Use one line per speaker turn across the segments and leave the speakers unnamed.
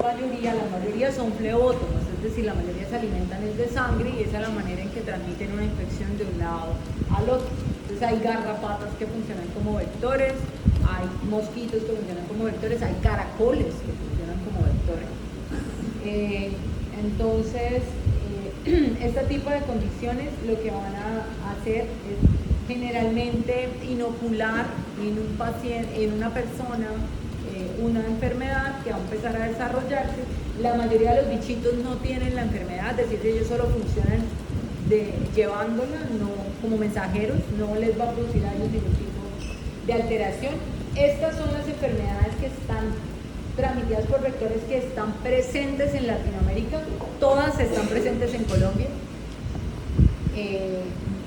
la mayoría son flebótomos, es decir, la mayoría se alimentan es de sangre y esa es la manera en que transmiten una infección de un lado al otro. Entonces hay garrapatas que funcionan como vectores, hay mosquitos que funcionan como vectores, hay caracoles que funcionan como vectores. Entonces, este tipo de condiciones lo que van a hacer es generalmente inocular en un paciente, en una persona, una enfermedad que va a empezar a desarrollarse. La mayoría de los bichitos no tienen la enfermedad, es decir, ellos solo funcionan llevándola, no como mensajeros, no les va a producir a ellos ningún tipo de alteración. Estas son las enfermedades que están transmitidas por vectores que están presentes en Latinoamérica, todas están presentes en Colombia.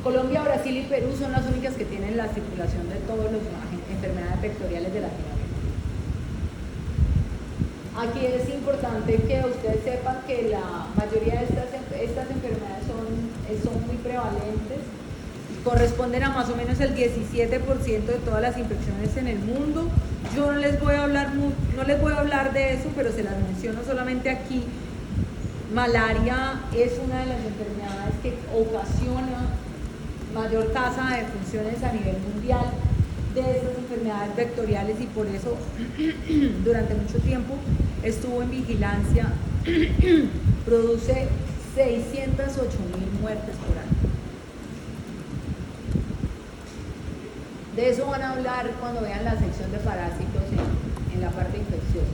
Colombia, Brasil y Perú son las únicas que tienen la circulación de todas las enfermedades vectoriales de Latinoamérica. Aquí es importante que ustedes sepan que la mayoría de estas enfermedades son muy prevalentes, corresponden a más o menos el 17% de todas las infecciones en el mundo. Yo no les voy a hablar de eso, pero se las menciono solamente aquí. Malaria es una de las enfermedades que ocasiona mayor tasa de defunciones a nivel mundial de estas enfermedades vectoriales y por eso durante mucho tiempo estuvo en vigilancia. Produce 608.000 muertes por año. De eso van a hablar cuando vean la sección de parásitos en la parte infecciosa.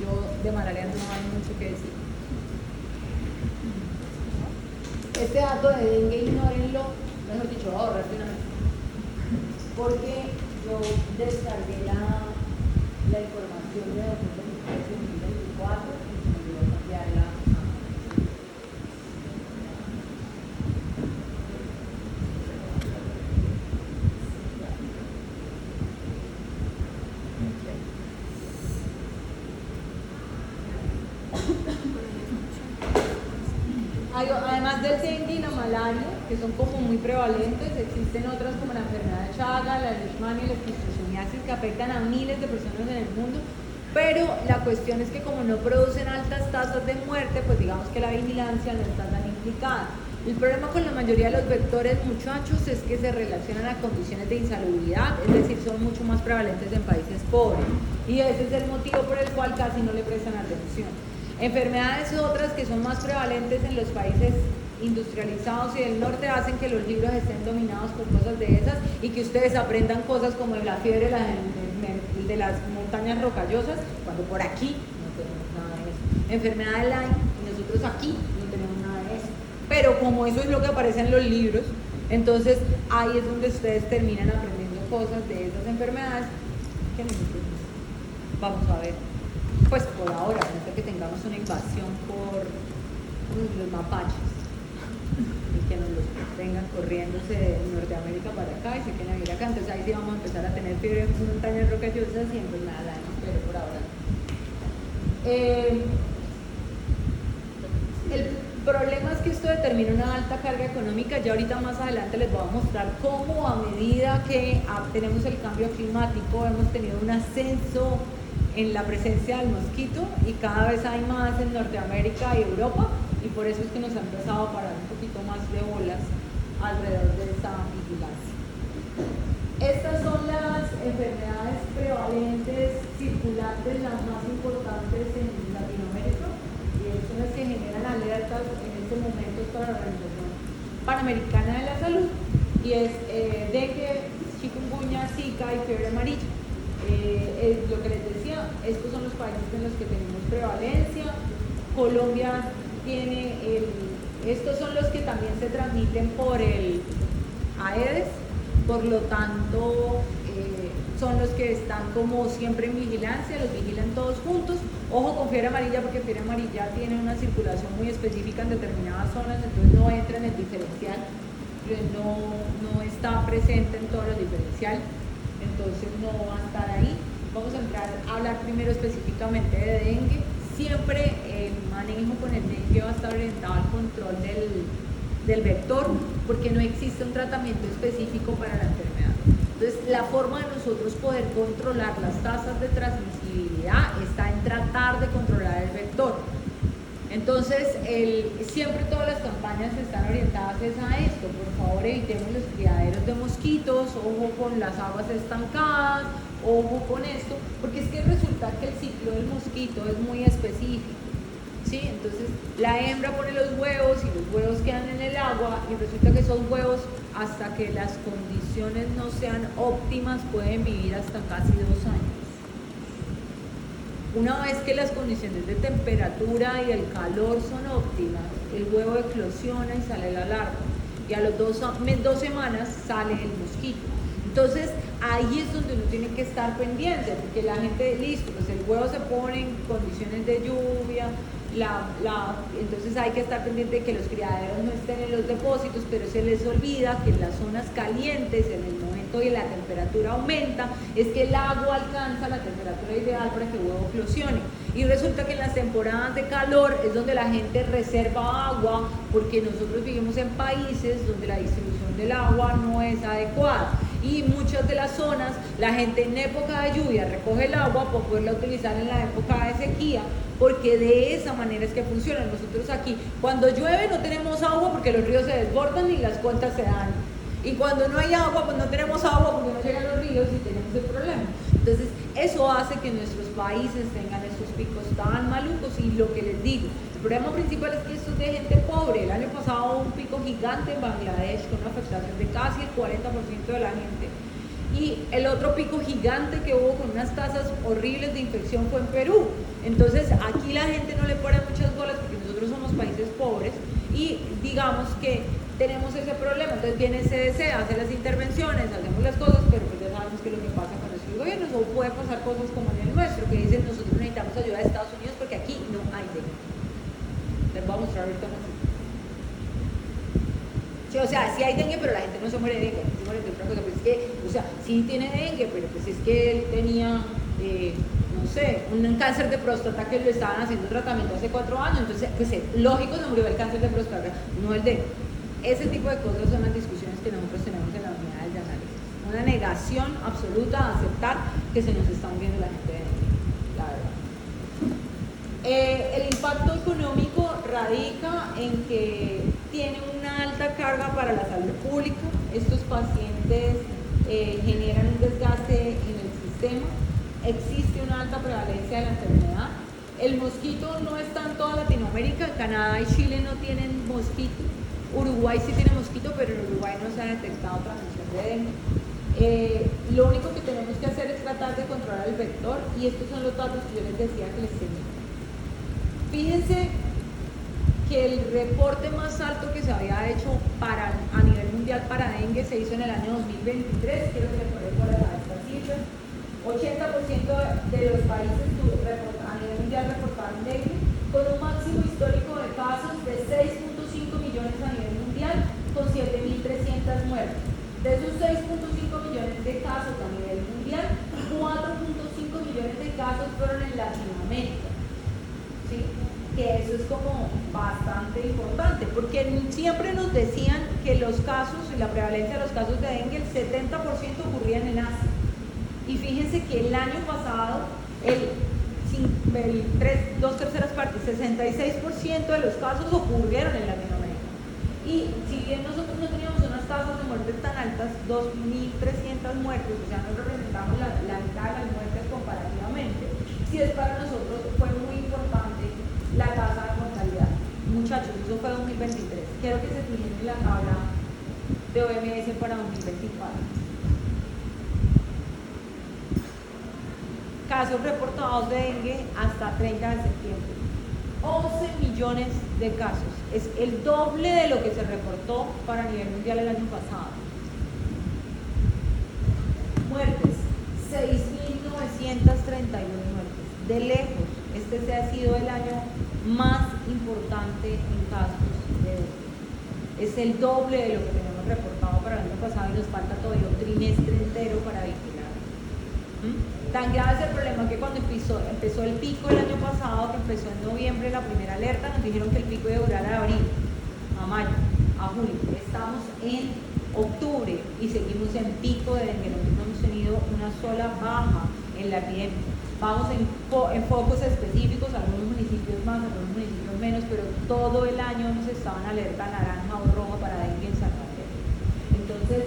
Yo de malaria no hay mucho que decir. Este dato de dengue, ignórenlo, mejor dicho, lo voy a ahorrar de una vez. Porque yo descargué la información de 2023-2024 y se me olvidó cambiarla. Además del dengue y la malaria, que son como muy prevalentes, existen otras como la enfermedad de Chagas, la leishmania y la esquistosomiasis que afectan a miles de personas en el mundo, pero la cuestión es que como no producen altas tasas de muerte, pues digamos que la vigilancia no está tan implicada. El problema con la mayoría de los vectores, muchachos, es que se relacionan a condiciones de insalubridad, es decir, son mucho más prevalentes en países pobres, y ese es el motivo por el cual casi no le prestan atención. Enfermedades otras que son más prevalentes en los países industrializados y del norte hacen que los libros estén dominados por cosas de esas y que ustedes aprendan cosas como la fiebre de las montañas rocallosas, cuando por aquí no tenemos nada de eso. Enfermedad de Lyme, y nosotros aquí no tenemos nada de eso. Pero como eso es lo que aparece en los libros, entonces ahí es donde ustedes terminan aprendiendo cosas de esas enfermedades que nosotros vamos a ver. Pues por ahora, hasta que tengamos una invasión por los mapaches y que nos los vengan corriéndose de Norteamérica para acá y se queden a vivir acá, entonces ahí sí vamos a empezar a tener fiebre en montañas rocallosas y enfermedad, pero por ahora el problema es que esto determina una alta carga económica. Ya ahorita más adelante les voy a mostrar cómo a medida que tenemos el cambio climático hemos tenido un ascenso en la presencia del mosquito y cada vez hay más en Norteamérica y Europa y por eso es que nos ha empezado a parar un poquito más de bolas alrededor de esa vigilancia. Estas son las enfermedades prevalentes circulantes, las más importantes en Latinoamérica y son las que generan alertas en este momento para la Organización Panamericana de la Salud y es dengue, chikungunya, zika y fiebre amarilla. Lo que les decía, estos son los países en los que tenemos prevalencia. Colombia tiene estos son los que también se transmiten por el Aedes, por lo tanto son los que están como siempre en vigilancia, los vigilan todos juntos. Ojo con fiebre amarilla porque fiebre amarilla tiene una circulación muy específica en determinadas zonas, entonces no entra en el diferencial, no está presente en todos los diferenciales. Entonces no va a estar ahí. Vamos a entrar a hablar primero específicamente de dengue. Siempre el manejo con el dengue va a estar orientado al control del vector porque no existe un tratamiento específico para la enfermedad. Entonces la forma de nosotros poder controlar las tasas de transmisibilidad está en tratar de controlar el vector. Entonces, siempre todas las campañas están orientadas a esto. Por favor, evitemos los criaderos de mosquitos, ojo con las aguas estancadas, ojo con esto, porque es que resulta que el ciclo del mosquito es muy específico, ¿sí? Entonces, la hembra pone los huevos y los huevos quedan en el agua y resulta que esos huevos, hasta que las condiciones no sean óptimas, pueden vivir hasta casi 2 años. Una vez que las condiciones de temperatura y el calor son óptimas, el huevo eclosiona y sale la larva. Y a las 2 semanas sale el mosquito. Entonces, ahí es donde uno tiene que estar pendiente, porque la gente, listo, pues el huevo se pone en condiciones de lluvia, entonces hay que estar pendiente de que los criaderos no estén en los depósitos, pero se les olvida que en las zonas calientes, en el momento que la temperatura aumenta, es que el agua alcanza la temperatura ideal para que el huevo eclosione. Y resulta que en las temporadas de calor es donde la gente reserva agua, porque nosotros vivimos en países donde la distribución del agua no es adecuada. Y muchas de las zonas, la gente en época de lluvia recoge el agua para poderla utilizar en la época de sequía, porque de esa manera es que funciona. Nosotros aquí, cuando llueve no tenemos agua porque los ríos se desbordan y las cuentas se dañan. Y cuando no hay agua, pues no tenemos agua porque no llegan los ríos y tenemos el problema. Entonces, eso hace que nuestros países tengan estos picos tan malucos. Y lo que les digo, el problema principal es que esto es de gente pobre. El año pasado hubo un pico gigante en Bangladesh con una afectación de casi el 40% de la gente. Y el otro pico gigante que hubo con unas tasas horribles de infección fue en Perú. Entonces, aquí la gente no le pone muchas bolas porque nosotros somos países pobres y digamos que tenemos ese problema. Entonces viene CDC, hace las intervenciones, hacemos las cosas, pero pues ya sabemos que lo que pasa con nuestros gobiernos, o puede pasar cosas como en el nuestro, que dicen nosotros necesitamos ayuda de Estados Unidos porque aquí no hay dengue. Les voy a mostrar ahorita más. Sí, o sea, sí hay dengue, pero la gente no se muere de dengue, se muere de otra cosa. Pues es que, o sea, sí tiene dengue, pero pues es que él tenía, no sé, un cáncer de próstata que lo estaban haciendo tratamiento hace 4 años, entonces, pues lógico se murió del cáncer de próstata, no el dengue. Ese tipo de cosas son las discusiones que nosotros tenemos en las unidades de análisis. Una negación absoluta a aceptar que se nos está muriendo la gente de dengue, la verdad. El impacto económico radica en que tiene una alta carga para la salud pública. Estos pacientes generan un desgaste en el sistema. Existe una alta prevalencia de la enfermedad. El mosquito no está en toda Latinoamérica. Canadá y Chile no tienen mosquito. Uruguay sí tiene mosquito, pero en Uruguay no se ha detectado transmisión de dengue. Lo único que tenemos que hacer es tratar de controlar el vector, y estos son los datos que yo les decía que les tenía. Fíjense que el reporte más alto que se había hecho a nivel mundial para dengue se hizo en el año 2023, quiero que recuerden cuáles son estas cifras. 80% de los países a nivel mundial reportaron dengue, con un máximo histórico de casos de 6.5 millones a nivel mundial, con 7.300 muertes. De esos 6.5 millones de casos a nivel mundial, 4.5 millones de casos fueron en Latinoamérica. ¿Sí? Que eso es como bastante importante, porque siempre nos decían que los casos y la prevalencia de los casos de dengue, el 70% ocurrían en Asia. Y fíjense que el año pasado, 2/3 partes, 66% de los casos ocurrieron en Latinoamérica. Y si bien nosotros no teníamos unas tasas de muerte tan altas, 2.300 muertes, o sea, no representamos la mitad de las muertes comparativamente, sí es para nosotros fue muy importante la tasa de mortalidad. Muchachos, eso fue 2023. Quiero que se fijen en la tabla de OMS para 2024. Casos reportados de dengue hasta 30 de septiembre. 11 millones de casos. Es el doble de lo que se reportó para nivel mundial el año pasado. Muertes, 6.932 muertes. De lejos, este ha sido el año más importante en casos de dengue. Es el doble de lo que tenemos reportado para el año pasado y nos falta todavía un trimestre entero para vigilar. Tan grave es el problema que cuando empezó el pico el año pasado, que empezó en noviembre la primera alerta, nos dijeron que el pico iba a durar a abril, a mayo, a julio. Estamos en octubre y seguimos en pico de dengue. Nosotros no hemos tenido una sola baja en la epidemia. Vamos en en focos específicos, algunos municipios más, algunos municipios menos, pero todo el año hemos estado en alerta naranja o roja para dengue en Santander. Entonces,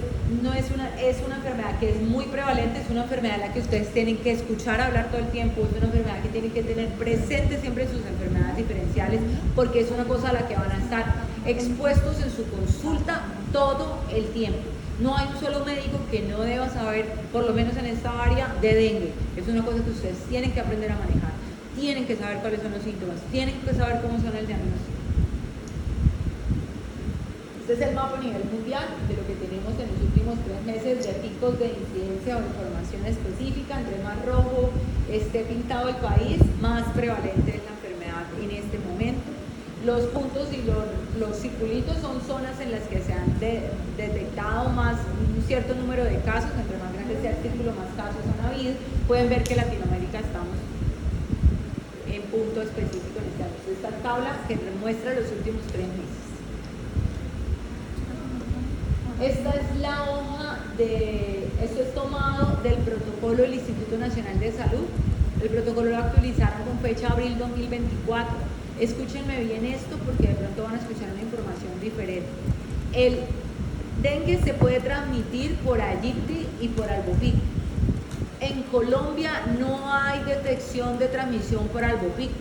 es una enfermedad que es muy prevalente, es una enfermedad a la que ustedes tienen que escuchar hablar todo el tiempo, es una enfermedad que tienen que tener presente siempre en sus enfermedades diferenciales, porque es una cosa a la que van a estar expuestos en su consulta todo el tiempo. No hay un solo médico que no deba saber, por lo menos en esta área, de dengue. Es una cosa que ustedes tienen que aprender a manejar, tienen que saber cuáles son los síntomas, tienen que saber cómo son el diagnóstico. Este es el mapa a nivel mundial de lo que tenemos en los últimos 3 meses de picos de incidencia o información específica. Entre más rojo esté pintado el país, más prevalente es la enfermedad en este momento. Los puntos y los circulitos son zonas en las que se han detectado más un cierto número de casos. Entre más grande sea el círculo, más casos han habido. Pueden ver que en Latinoamérica estamos en punto específico en este año. Esta tabla que muestra los últimos 3 meses. Esta es la hoja esto es tomado del protocolo del Instituto Nacional de Salud. El protocolo lo actualizaron con fecha abril 2024. Escúchenme bien esto porque de pronto van a escuchar una información diferente. El dengue se puede transmitir por Aegypti y por albopictus. En Colombia no hay detección de transmisión por albopictus.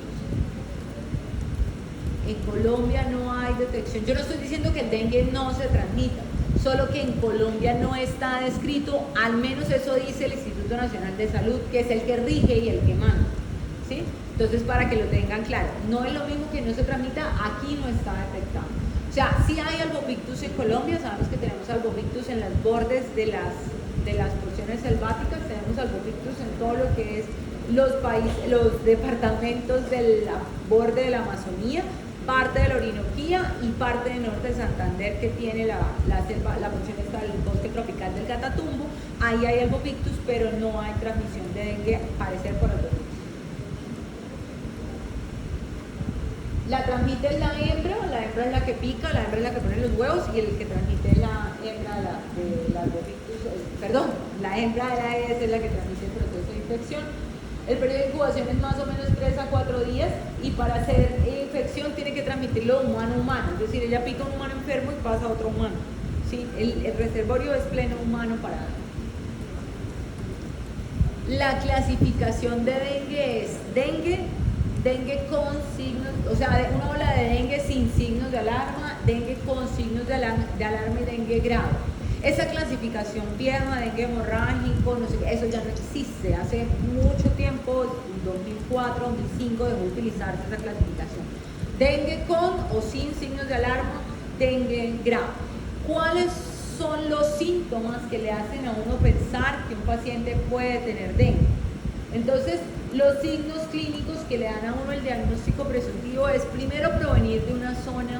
En Colombia no hay detección. Yo no estoy diciendo que el dengue no se transmita, solo que en Colombia no está descrito, al menos eso dice el Instituto Nacional de Salud, que es el que rige y el que manda, ¿sí? Entonces, para que lo tengan claro, no es lo mismo que no se transmita, aquí no está detectado. O sea, sí hay albopictus en Colombia, sabemos que tenemos albopictus en los bordes de las porciones selváticas, tenemos albopictus en todo lo que es los departamentos del borde de la Amazonía, parte de la Orinoquía y parte del norte de Santander, que tiene la porción esta del bosque tropical del Catatumbo. Ahí hay albopictus, pero no hay transmisión de dengue, al parecer, por albopictus. La transmite la hembra es la que pica, la hembra es la que pone los huevos, y el que transmite la hembra de la albopictus, la hembra de la Aedes es la que transmite el proceso de infección. El periodo de incubación es más o menos 3 a 4 días, y para hacer infección tiene que transmitirlo de humano a humano, es decir, ella pica a un humano enfermo y pasa a otro humano, ¿sí? El reservorio es pleno humano para la clasificación de dengue es dengue con signos, o sea, una ola de dengue sin signos de alarma, dengue con signos de alarma y dengue grave. Esa clasificación vieja, dengue hemorrágico, no sé qué, eso ya no existe. Hace mucho tiempo, en 2004, 2005, dejó de utilizarse esa clasificación. Dengue con o sin signos de alarma, dengue grave. ¿Cuáles son los síntomas que le hacen a uno pensar que un paciente puede tener dengue? Entonces, los signos clínicos que le dan a uno el diagnóstico presuntivo es, primero, provenir de una zona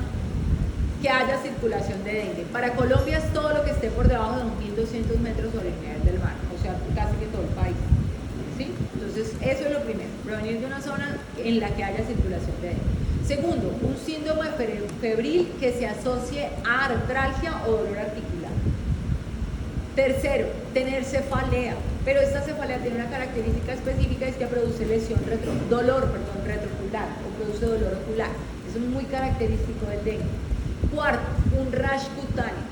que haya circulación de dengue. Para Colombia es todo lo que esté por debajo de 1.200 metros sobre el nivel del mar, o sea, casi que todo el país, ¿sí? Entonces, eso es lo primero, provenir de una zona en la que haya circulación de dengue. Segundo, un síndrome febril que se asocie a artralgia o dolor articular. Tercero, tener cefalea, pero esta cefalea tiene una característica específica, es que produce dolor retroocular, o produce dolor ocular. Eso es muy característico del dengue. Cuarto, un rash cutáneo.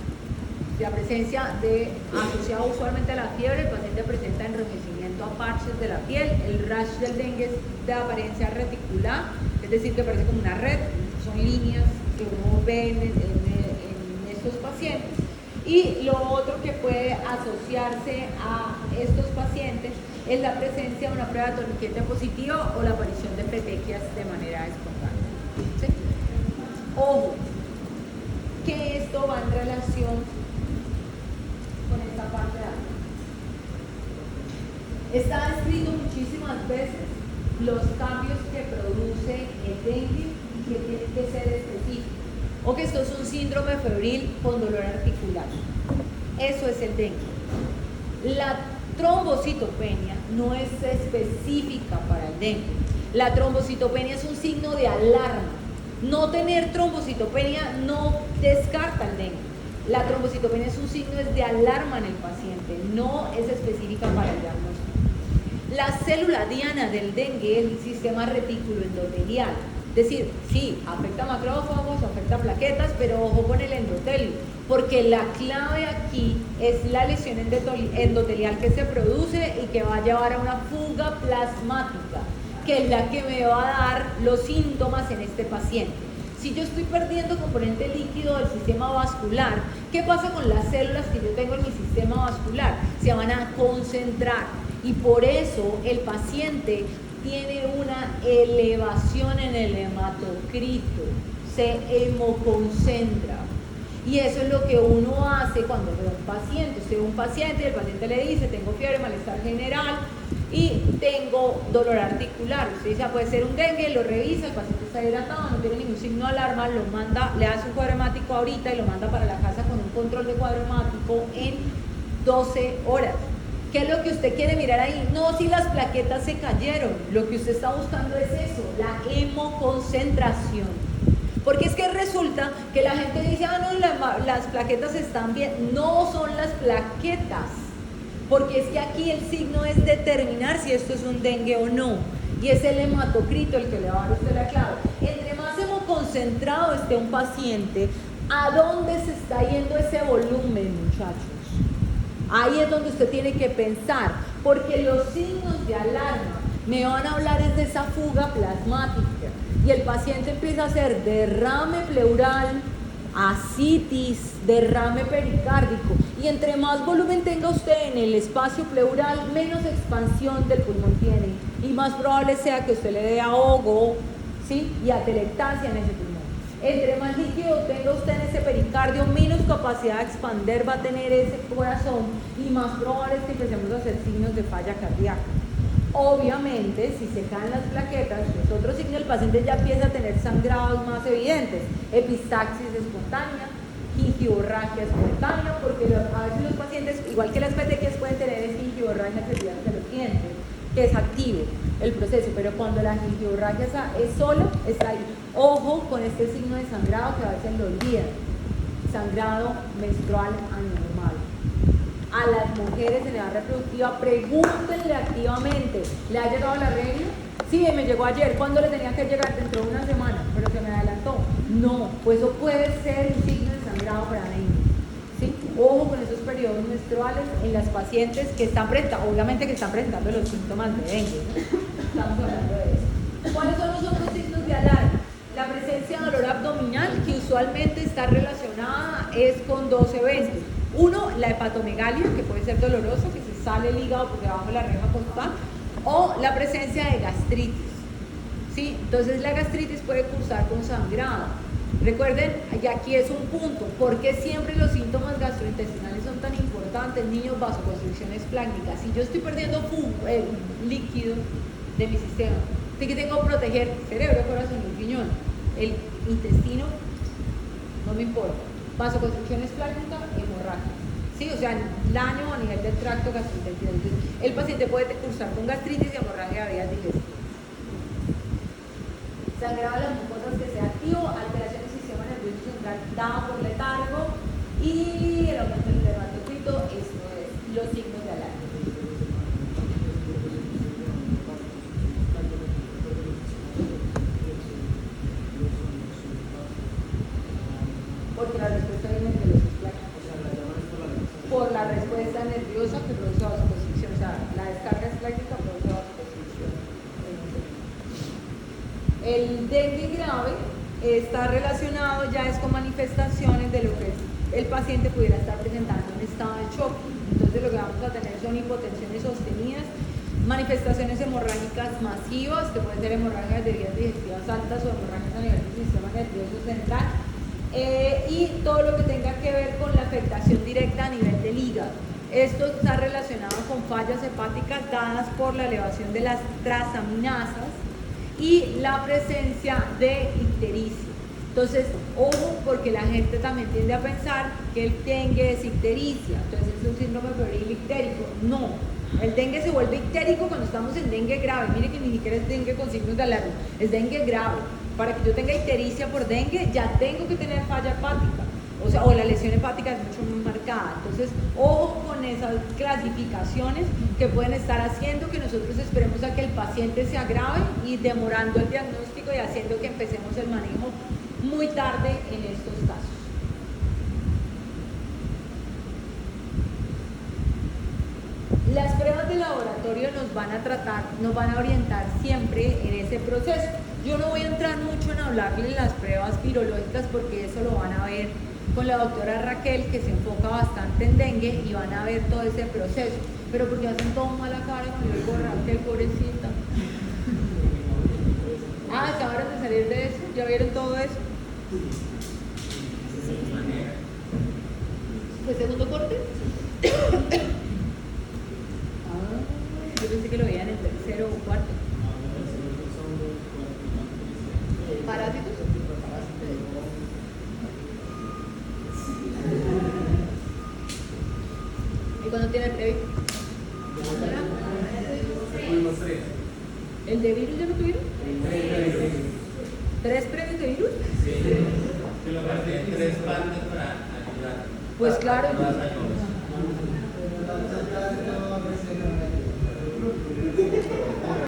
La presencia asociado usualmente a la fiebre, el paciente presenta enrojecimiento a parches de la piel. El rash del dengue es de apariencia reticular, es decir, que parece como una red, son líneas que uno ve en estos pacientes. Y lo otro que puede asociarse a estos pacientes es la presencia de una prueba de torniquete positiva o la aparición de petequias de manera espontánea, ¿sí? Ojo, que esto va en relación con esta parte de acá. Está descrito muchísimas veces los cambios que produce el dengue y que tienen que ser específicos. O que esto es un síndrome febril con dolor articular. Eso es el dengue. La trombocitopenia no es específica para el dengue. La trombocitopenia es un signo de alarma. No tener trombocitopenia no descarta el dengue. La trombocitopenia es un signo de alarma en el paciente, no es específica para el diagnóstico. La célula diana del dengue es el sistema retículo endotelial. Es decir, sí, afecta macrófagos, afecta plaquetas, pero ojo con el endotelio, porque la clave aquí es la lesión endotelial que se produce y que va a llevar a una fuga plasmática, que es la que me va a dar los síntomas en este paciente. Si yo estoy perdiendo componente líquido del sistema vascular, ¿qué pasa con las células que yo tengo en mi sistema vascular? Se van a concentrar y por eso el paciente tiene una elevación en el hematocrito, se hemoconcentra. Y eso es lo que uno hace cuando ve a un paciente. Usted ve a un paciente y el paciente le dice, tengo fiebre, malestar general y tengo dolor articular. Usted dice, puede ser un dengue, lo revisa, el paciente está hidratado, no tiene ningún signo de alarma, lo manda, le hace un cuadro hemático ahorita y lo manda para la casa con un control de cuadro hemático en 12 horas. ¿Qué es lo que usted quiere mirar ahí? No si las plaquetas se cayeron, lo que usted está buscando es eso, la hemoconcentración. Porque es que resulta que la gente dice, no, las plaquetas están bien. No son las plaquetas, porque es que aquí el signo es determinar si esto es un dengue o no. Y es el hematocrito el que le va a dar a usted la clave. Entre más hemoconcentrado esté un paciente, ¿a dónde se está yendo ese volumen, muchachos? Ahí es donde usted tiene que pensar, porque los signos de alarma me van a hablar es de esa fuga plasmática. Y el paciente empieza a hacer derrame pleural, ascitis, derrame pericárdico. Y entre más volumen tenga usted en el espacio pleural, menos expansión del pulmón tiene. Y más probable sea que usted le dé ahogo, ¿sí? Y atelectasia en ese pulmón. Entre más líquido tenga usted en ese pericardio, menos capacidad de expander va a tener ese corazón. Y más probable es que empecemos a hacer signos de falla cardíaca. Obviamente, si se caen las plaquetas, es otro signo, el paciente ya empieza a tener sangrados más evidentes, epistaxis espontánea, gingivorragia espontánea, porque a veces los pacientes, igual que las petequias, pueden tener gingivorragia que de los dientes, que es activo el proceso, pero cuando la gingivorragia es solo, está ahí. Ojo con este signo de sangrado que a veces lo olvidan, sangrado menstrual anormal. A las mujeres en edad reproductiva, pregúntenle activamente, ¿le ha llegado la regla? Sí, me llegó ayer. ¿Cuándo le tenía que llegar? Dentro de una semana, pero se me adelantó. No, pues eso puede ser un signo de sangrado para dengue. ¿Sí? Ojo con esos periodos menstruales en las pacientes que están presentando, obviamente que están presentando los síntomas de dengue, ¿no? Estamos hablando de eso. ¿Cuáles son los otros signos de alarma? La presencia de dolor abdominal, que usualmente está relacionada es con dos eventos. Uno, la hepatomegalia, que puede ser dolorosa, que se sale el hígado por debajo de la reja costal, o la presencia de gastritis. ¿Sí? Entonces la gastritis puede cursar con sangrado. Recuerden, y aquí es un punto, ¿por qué siempre los síntomas gastrointestinales son tan importantes? Niños, vasoconstricciones plásticas. Si yo estoy perdiendo líquido de mi sistema, ¿de qué tengo que proteger? Cerebro, corazón y riñón. El intestino, no me importa. Vasoconstricciones plásticas, hemorragia. Sí, o sea, daño a nivel del tracto gastrointestinal. El paciente puede cursar con gastritis y hemorragia de vías digestivas. Sangrado de las mucosas que sea activo, alteración del sistema nervioso central dada por letargo y el aumento del hematocrito, esto es los signos de alarma. Porque la respuesta viene de los plásticos. Por la respuesta nerviosa que produce vasoconstricción, o sea, la descarga esplácnica produce vasoconstricción. El dengue grave está relacionado ya es con manifestaciones de lo que el paciente pudiera estar presentando en estado de shock. Entonces lo que vamos a tener son hipotensiones sostenidas, manifestaciones hemorrágicas masivas, que pueden ser hemorragias de vías digestivas altas o hemorragias a nivel del sistema nervioso central, y todo lo que tenga que ver con la afectación directa a nivel del hígado. Esto está relacionado con fallas hepáticas dadas por la elevación de las transaminasas y la presencia de ictericia. Entonces, ojo, porque la gente también tiende a pensar que el dengue es ictericia, entonces es un síndrome febril ictérico. No, el dengue se vuelve ictérico cuando estamos en dengue grave. Mire que ni siquiera es dengue con signos de alarma, es dengue grave. Para que yo tenga ictericia por dengue, ya tengo que tener falla hepática. O sea, o la lesión hepática es mucho más marcada. Entonces, ojo con esas clasificaciones que pueden estar haciendo que nosotros esperemos a que el paciente se agrave y demorando el diagnóstico y haciendo que empecemos el manejo muy tarde en estos casos. Las pruebas de laboratorio nos van a orientar siempre en ese proceso. Yo no voy a entrar mucho en hablarles las pruebas virológicas porque eso lo van a ver con la doctora Raquel, que se enfoca bastante en dengue, y van a ver todo ese proceso. Pero porque hacen todo mala cara cuando yo digo Raquel, pobrecita. Ah, acabaron de salir de eso, ya vieron todo eso. ¿Fue segundo corte? Yo pensé que lo veían en tercero o cuarto. ¿Parásitos? ¿Y cuándo tiene el previo? ¿El de virus ya lo tuvieron? ¿3 previos de virus?
Sí. Que lo hacen 3 partes para ayudar.
Pues claro.